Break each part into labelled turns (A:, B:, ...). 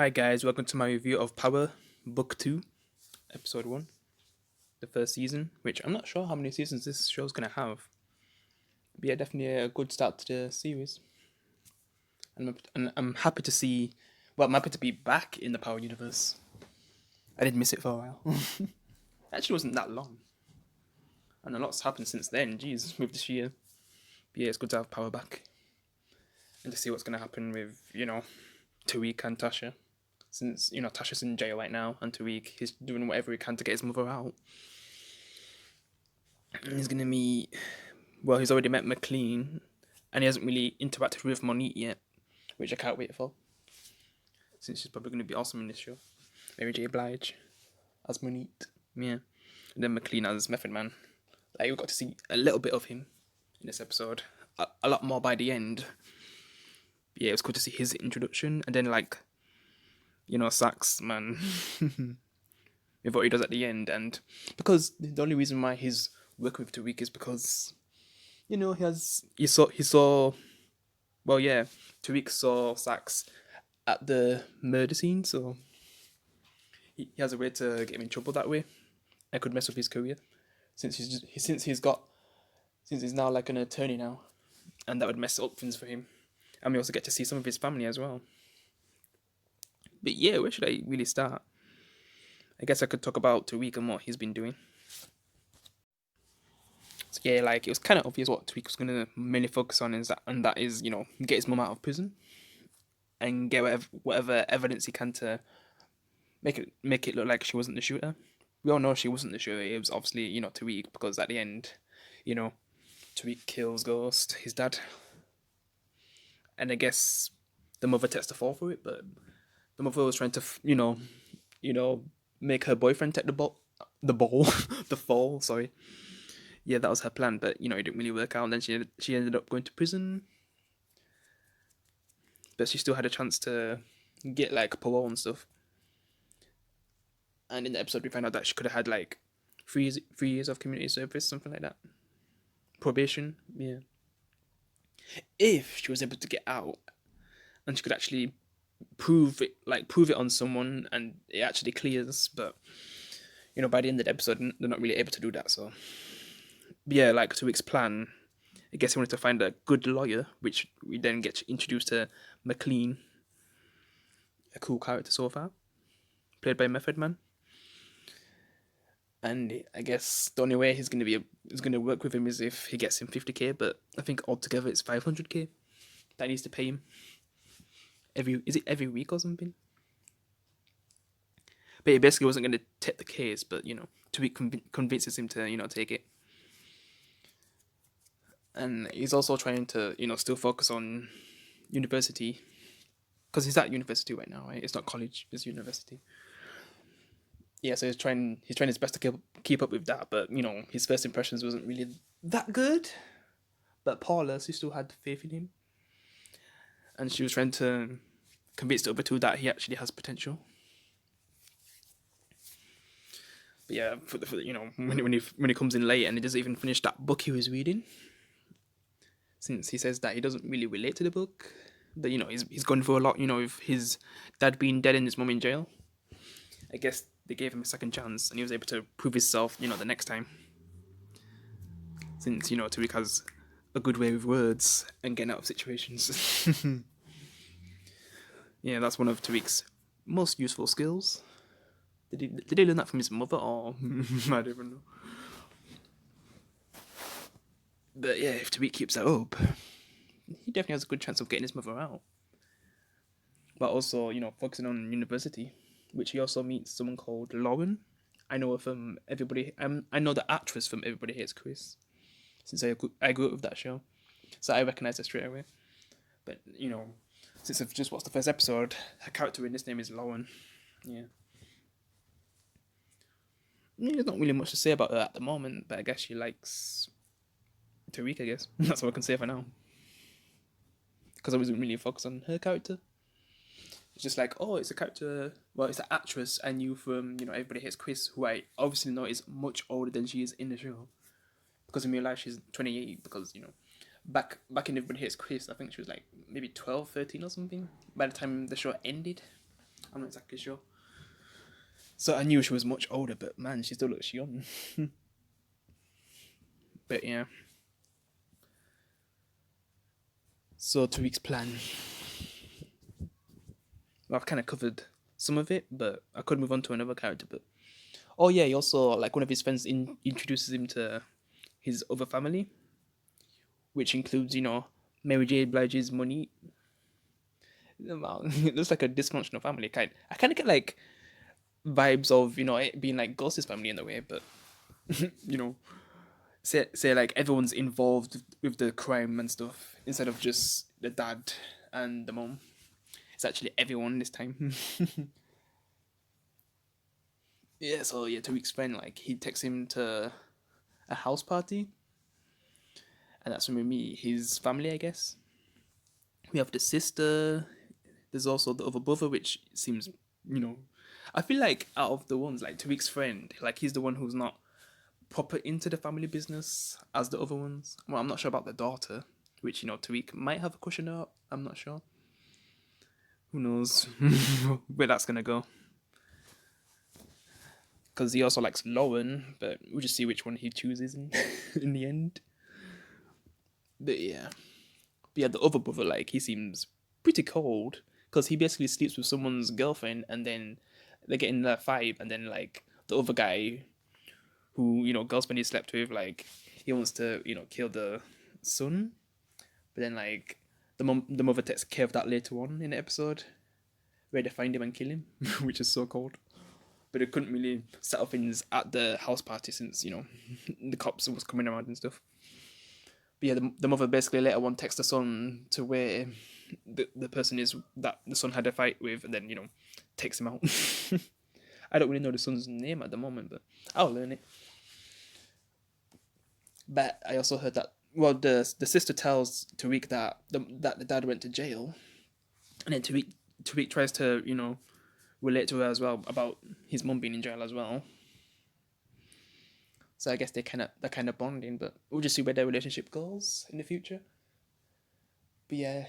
A: Hi guys, welcome to my review of Power Book 2, Episode 1, the first season, which I'm not sure how many seasons this show's gonna have. But yeah, definitely a good start to the series. And I'm happy to see, I'm happy to be back in the Power universe. I did miss it for a while. Actually, wasn't that long. And a lot's happened since then, jeez, with this year. But yeah, it's good to have Power back. And to see what's gonna happen with, Tariq and Tasha. Since, Tasha's in jail right now, and Tariq, he's doing whatever he can to get his mother out. And he's gonna meet, he's already met McLean, and he hasn't really interacted with Monique yet, which I can't wait for. Since she's probably gonna be awesome in this show. Mary J. Blige as Monique, yeah. And then McLean as Method Man. Like, we got to see a little bit of him in this episode. A lot more by the end. Yeah, it was cool to see his introduction, and then Sax, man. With what he does at the end, and because the only reason why he's working with Tariq is because Tariq saw Sax at the murder scene, so he has a way to get him in trouble that way. I could mess up his career since he's now like an attorney now, and that would mess up things for him. And we also get to see some of his family as well. But yeah, where should I really start? I guess I could talk about Tariq and what he's been doing. So yeah, like, it was kind of obvious what Tariq was gonna mainly focus on, and that is get his mum out of prison and get whatever evidence he can to make it look like she wasn't the shooter. We all know she wasn't the shooter. It was obviously Tariq, because at the end, you know Tariq kills Ghost, his dad, and I guess the mother takes the fall for it. But the mother was trying to make her boyfriend take the ball, the fall. Sorry. Yeah, that was her plan, but it didn't really work out. And then she ended up going to prison, but she still had a chance to get like parole and stuff. And in the episode, we find out that she could have had like 3 years of community service, something like that, probation. Yeah, if she was able to get out and she could actually prove it on someone, and it actually clears. But by the end of the episode, they're not really able to do that. So yeah, like Tariq's plan, I guess he wanted to find a good lawyer, which we then get introduced to McLean, a cool character so far, played by Method Man. And I guess the only way he's gonna work with him is if he gets him 50k. But I think altogether it's 500k that he needs to pay him. Every week or something? But he basically wasn't gonna take the case, but Tariq convinces him to take it. And he's also trying to still focus on university, because he's at university right now, right? It's not college, it's university. Yeah, so he's trying his best to keep up with that, but his first impressions wasn't really that good. But Paula, she still had faith in him, and she was trying to convince the other two that he actually has potential. But yeah, when he comes in late and he doesn't even finish that book he was reading, since he says that he doesn't really relate to the book, but he's gone through a lot, with his dad being dead and his mum in jail. I guess they gave him a second chance, and he was able to prove himself, the next time. Since Tariq has a good way with words and getting out of situations. Yeah, that's one of Tariq's most useful skills. Did he learn that from his mother, or I don't even know. But yeah, if Tariq keeps that up, he definitely has a good chance of getting his mother out. But also, focusing on university, which he also meets someone called Lauren. I know her from Everybody. I know the actress from Everybody Hates Chris, since I grew up with that show, so I recognize her straight away. But since I've just watched the first episode, her character in this name is Lauren. Yeah. There's not really much to say about her at the moment, but I guess she likes Tariq, I guess. That's all I can say for now. Because I wasn't really focused on her character. It's just like, oh, it's a character, it's an actress I knew from, Everybody Hates Chris, who I obviously know is much older than she is in the show. Because in real life, she's 28, because, back in Everybody Hates Chris, I think she was like maybe 12, 13 or something, by the time the show ended. I'm not exactly sure. So I knew she was much older, but man, she still looks young. But yeah. So Tariq's plan. Well, I've kind of covered some of it, but I could move on to another character. But oh yeah, he also like one of his friends introduces him to his other family, which includes Mary J. Blige's money. Wow, it looks like a dysfunctional family. I kind of get like vibes of it being like Ghost's family in a way, but you know, say like everyone's involved with the crime and stuff instead of just the dad and the mom. It's actually everyone this time. Yeah, so yeah, Tariq's friend like he takes him to a house party, and that's when we meet his family, I guess. We have the sister. There's also the other brother, which seems, you know, I feel like out of the ones, like Tariq's friend, like he's the one who's not proper into the family business as the other ones. Well, I'm not sure about the daughter, which Tariq might have a cushion up. I'm not sure. Who knows where that's gonna go? Because he also likes Lauren, but we'll just see which one he chooses in in the end. But yeah, the other brother, like he seems pretty cold because he basically sleeps with someone's girlfriend, and then they get in a fight, and then like the other guy who girlfriend he slept with, like he wants to kill the son, but then like the mother takes care of that later on in the episode where they find him and kill him, which is so cold. But they couldn't really settle things at the house party since the cops was coming around and stuff. But yeah, the mother basically later on texts the son to where the person is that the son had a fight with, and then takes him out. I don't really know the son's name at the moment, but I'll learn it. But I also heard that the sister tells Tariq that the dad went to jail, and then Tariq tries to relate to her as well about his mum being in jail as well. So I guess they're kind of bonding, but we'll just see where their relationship goes in the future. But yeah,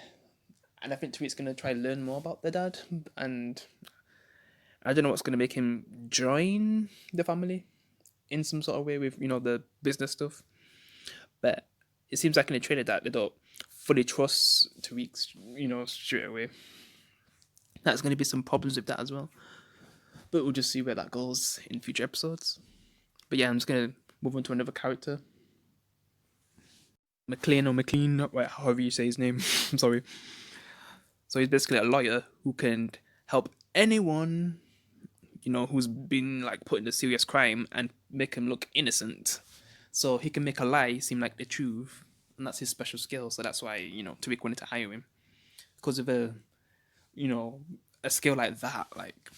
A: and I think Tariq's gonna try to learn more about the dad, and I don't know what's gonna make him join the family in some sort of way with the business stuff. But it seems like in the trailer that they don't fully trust Tariq, straight away. There's gonna be some problems with that as well. But we'll just see where that goes in future episodes. But yeah, I'm just gonna move on to another character. McLean or McLean, however you say his name. I'm sorry. So he's basically a lawyer who can help anyone, who's been like put into serious crime and make him look innocent. So he can make a lie seem like the truth, and that's his special skill. So that's why Tariq wanted to hire him because of you know a skill like that. Like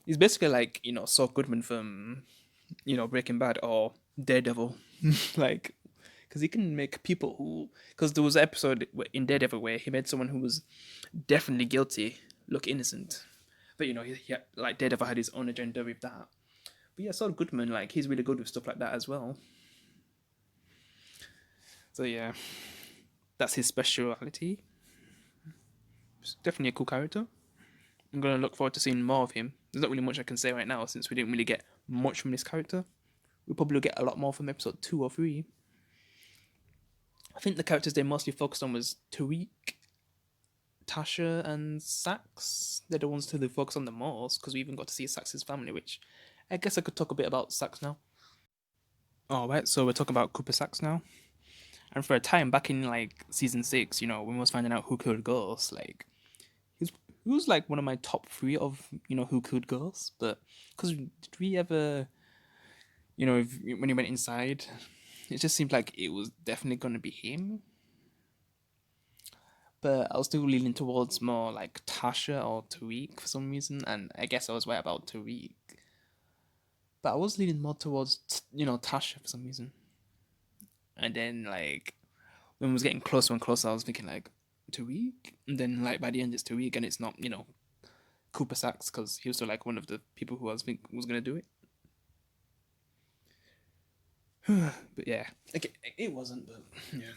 A: he's basically like Saul Goodman from Breaking Bad or Daredevil, like because he can make people who because there was an episode in Daredevil where he made someone who was definitely guilty look innocent, but like Daredevil had his own agenda with that. But yeah, Saul Goodman, like he's really good with stuff like that as well. So yeah, that's his speciality. It's definitely a cool character. I'm gonna look forward to seeing more of him. There's not really much I can say right now since we didn't really get much from this character. We'll probably get a lot more from episode 2 or 3. I think the characters they mostly focused on was Tariq, Tasha, and Sax. They're the ones who they focus on the most because we even got to see Sax's family, which I guess I could talk a bit about Sax now. Alright, so we're talking about Cooper Sax now. And for a time back in like season 6, when we was finding out who killed Ghost, like he was like one of my top 3 of who killed Ghost. But because did we ever, when he went inside, it just seemed like it was definitely gonna be him. But I was still leaning towards more like Tasha or Tariq for some reason, and I guess I was right about Tariq. But I was leaning more towards Tasha for some reason. And then like when it was getting closer and closer, I was thinking like Tariq, and then like by the end it's Tariq, and it's not Cooper Sacks because he was still like one of the people who I was think was gonna do it. But yeah, like it wasn't. But yeah,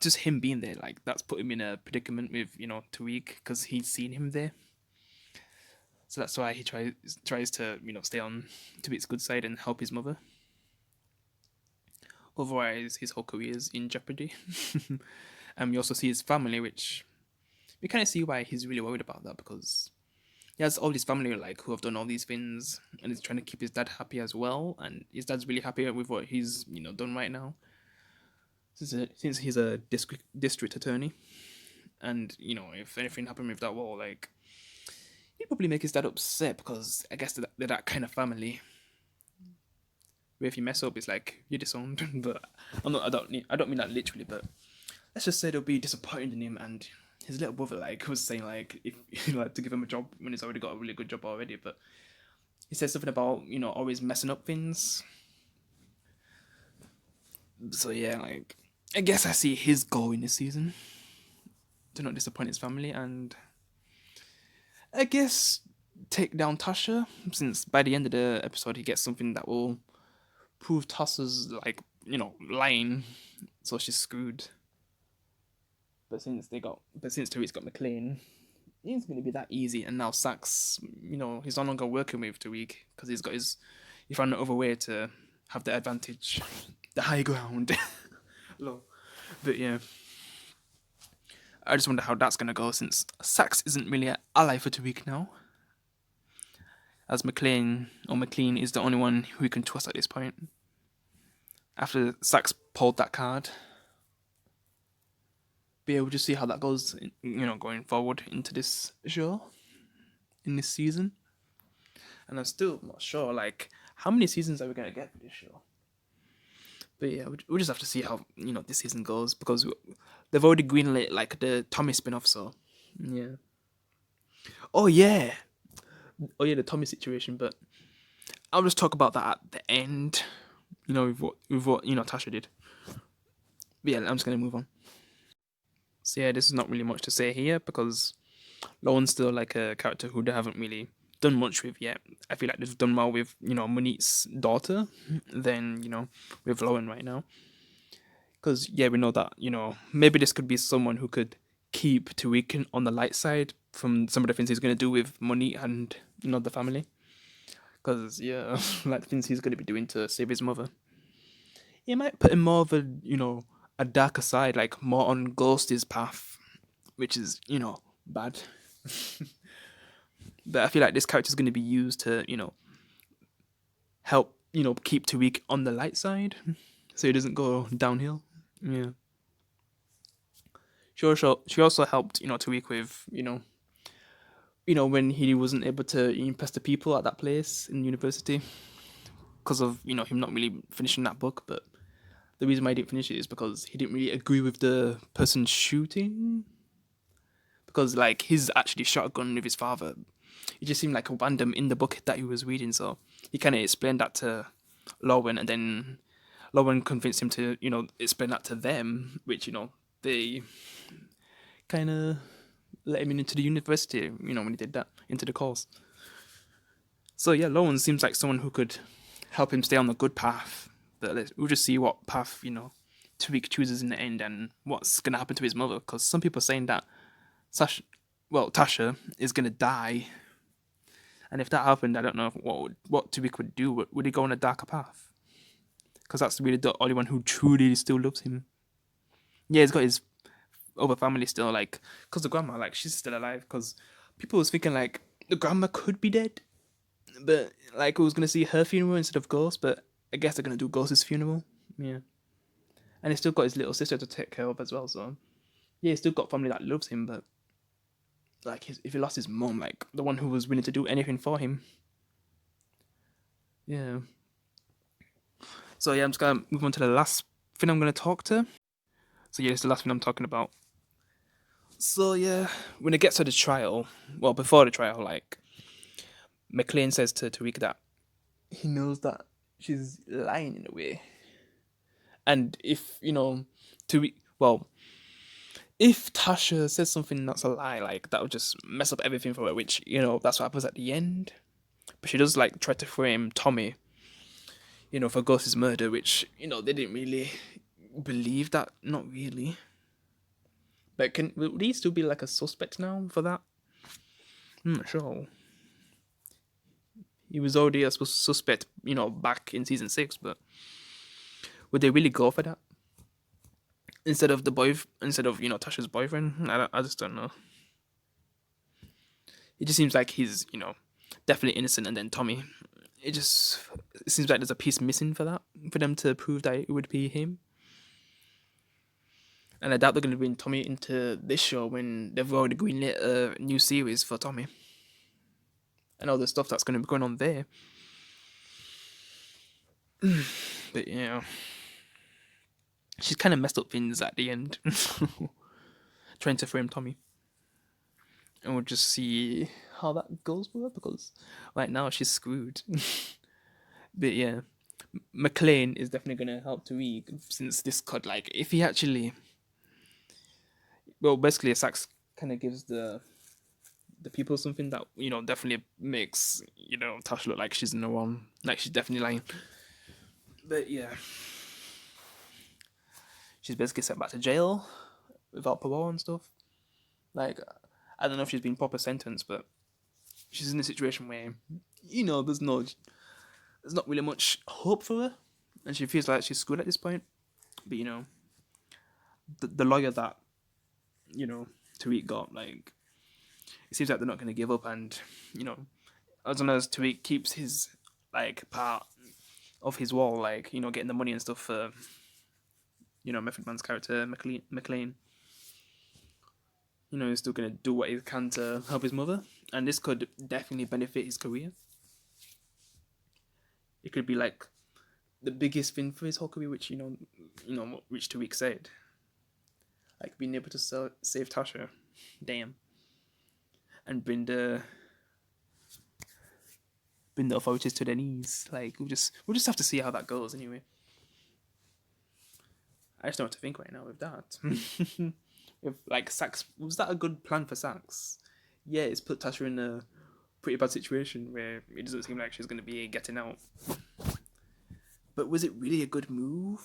A: just him being there, like that's put him in a predicament with Tariq because he's seen him there. So that's why he tries to stay on Tariq's good side and help his mother. Otherwise, his whole career is in jeopardy. And we also see his family, which we kind of see why he's really worried about that, because he has all his family like who have done all these things, and he's trying to keep his dad happy as well. And his dad's really happy with what he's done right now, since he's a district attorney. And if anything happened with that war, like he'd probably make his dad upset, because I guess they're that kind of family where if you mess up, it's like you're disowned. But I don't mean that literally, but let's just say they'll be disappointed in him. And his little brother like was saying like if like to give him a job when he's already got a really good job already, but he said something about always messing up things. So yeah, like I guess I see his goal in this season to not disappoint his family, and I guess take down Tasha, since by the end of the episode he gets something that will prove Tasha's like lying, so she's screwed. But since Tariq's got McLean, it ain't gonna be that easy. And now Sax, he's no longer working with Tariq because he found another way to have the advantage, the high ground. Low. But yeah, I just wonder how that's gonna go, since Sax isn't really an ally for Tariq now, as McLean is the only one who he can trust at this point. After Sax pulled that card, be able to see how that goes, going forward into this show, in this season. And I'm still not sure, like, how many seasons are we gonna get for this show? But yeah, we'll just have to see how this season goes, because they've already greenlit like the Tommy spin-off. So yeah. Oh yeah, the Tommy situation. But I'll just talk about that at the end. With what Tasha did. But yeah, I'm just gonna move on. So yeah, this is not really much to say here, because Lauren's still like a character who they haven't really done much with yet. I feel like they've done more with Monique's daughter than with Lauren right now. Because yeah, we know that maybe this could be someone who could keep Tariq on the light side from some of the things he's gonna do with Monique and the family. Because yeah, like the things he's gonna be doing to save his mother, he might put him more of a darker side, like more on Ghost's path, which is bad. But I feel like this character is going to be used to help keep Tariq on the light side, so he doesn't go downhill. Yeah. She also helped Tariq with when he wasn't able to impress the people at that place in university, because of him not really finishing that book. But the reason why he didn't finish it is because he didn't really agree with the person shooting, because like he's actually shot a gun with his father. It just seemed like a random in the book that he was reading, so he kind of explained that to Lauren, and then Lauren convinced him to explain that to them, which they kind of let him into the university when he did that, into the course. So yeah, Lauren seems like someone who could help him stay on the good path. But we'll just see what path Tariq chooses in the end, and what's gonna happen to his mother. Because some people are saying that Tasha is gonna die, and if that happened, I don't know what Tariq would do. Would he go on a darker path? Because that's really the only one who truly still loves him. Yeah, he's got his other family still, like, because the grandma, like, she's still alive. Because people was thinking like the grandma could be dead, but like we was gonna see her funeral instead of Ghost. But I guess they're gonna do Ghost's funeral. Yeah, and he's still got his little sister to take care of as well. So yeah, he's still got family that loves him. But like, if he lost his mom, like the one who was willing to do anything for him. Yeah. So yeah, I'm just gonna move on to the last thing I'm gonna talk to. So yeah, it's the last thing I'm talking about. So yeah, when it gets to the trial, well, before the trial, like McLean says to Tariq that he knows that she's lying in a way, and if Tariq, well, if Tasha says something that's a lie, like that would just mess up everything for her. Which that's what happens at the end. But she does like try to frame Tommy, for Ghost's murder, which they didn't really believe that, not really. But will he still be like a suspect now for that? I'm not sure. He was already a suspect, back in season 6. But would they really go for that instead of Tasha's boyfriend? I just don't know. It just seems like he's definitely innocent, and then Tommy. It seems like there's a piece missing for them to prove that it would be him. And I doubt they're going to bring Tommy into this show when they've already greenlit a new series for Tommy. And all the stuff that's going to be going on there. But she's kind of messed up things at the end. Trying to frame Tommy. And we'll just see how that goes for her, because right now she's screwed. But yeah, McLean is definitely going to help Tariq, since this could, if he actually... Well, basically, Sax kind of gives the people something that, definitely makes, Tash look like she's in the wrong. Like, she's definitely lying. But yeah. She's basically sent back to jail without parole and stuff. I don't know if she's been proper sentenced, but she's in a situation where, there's not really much hope for her. And she feels like she's screwed at this point. But, the lawyer that, Tariq got, it seems like they're not going to give up. And, as long as Tariq keeps his, part of his wall, getting the money and stuff for, Method Man's character, McLean, he's still going to do what he can to help his mother. And this could definitely benefit his career. It could be, the biggest thing for his whole career, which, which Tariq said. Being able to save Tasha. Damn. And bring the authorities to their knees. We'll just have to see how that goes anyway. I just don't know what to think right now with that. If Sax, was that a good plan for Sax? Yeah, it's put Tasha in a pretty bad situation where it doesn't seem like she's going to be getting out. But was it really a good move?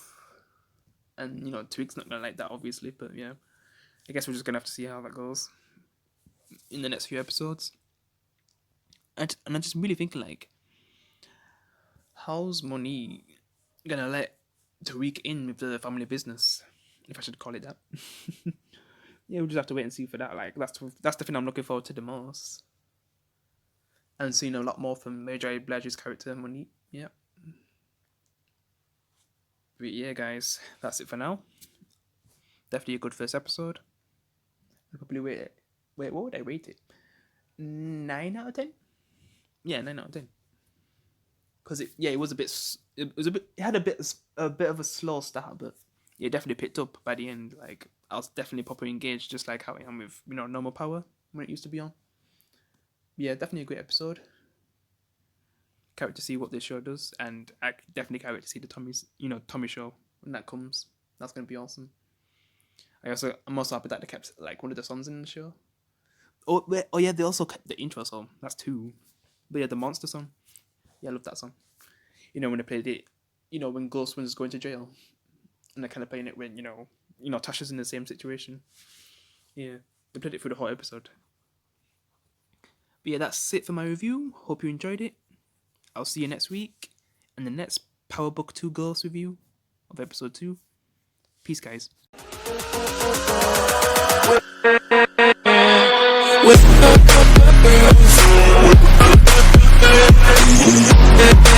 A: And, Tariq's not going to like that, obviously. But, yeah, I guess we're just going to have to see how that goes in the next few episodes. And I'm just really thinking, how's Monique going to let Tariq in with the family business? If I should call it that. Yeah, we'll just have to wait and see for that. That's the thing I'm looking forward to the most. And seeing a lot more from Mary J. Blige's character, Monique. Yeah. But yeah, guys, that's it for now. Definitely a good first episode. I'll probably wait, what would I rate it? 9 out of 10? Yeah, 9 out of 10. Because it had a bit of a slow start, but it definitely picked up by the end. I was definitely properly engaged, just like how I am with, Normal Power when it used to be on. Yeah, definitely a great episode. Can't wait to see what this show does, and I definitely can't wait to see the Tommy show when that comes. That's gonna be awesome. I'm also happy that they kept one of the songs in the show. Oh yeah, they also kept the intro song. That's 2. But yeah, the monster song. Yeah, I love that song. When they played it, when Ghost was going to jail, and they're kind of playing it when Tasha's in the same situation. Yeah, they played it through the whole episode. But yeah, that's it for my review. Hope you enjoyed it. I'll see you next week in the next Power Book 2 Ghost review of episode 2. Peace, guys. With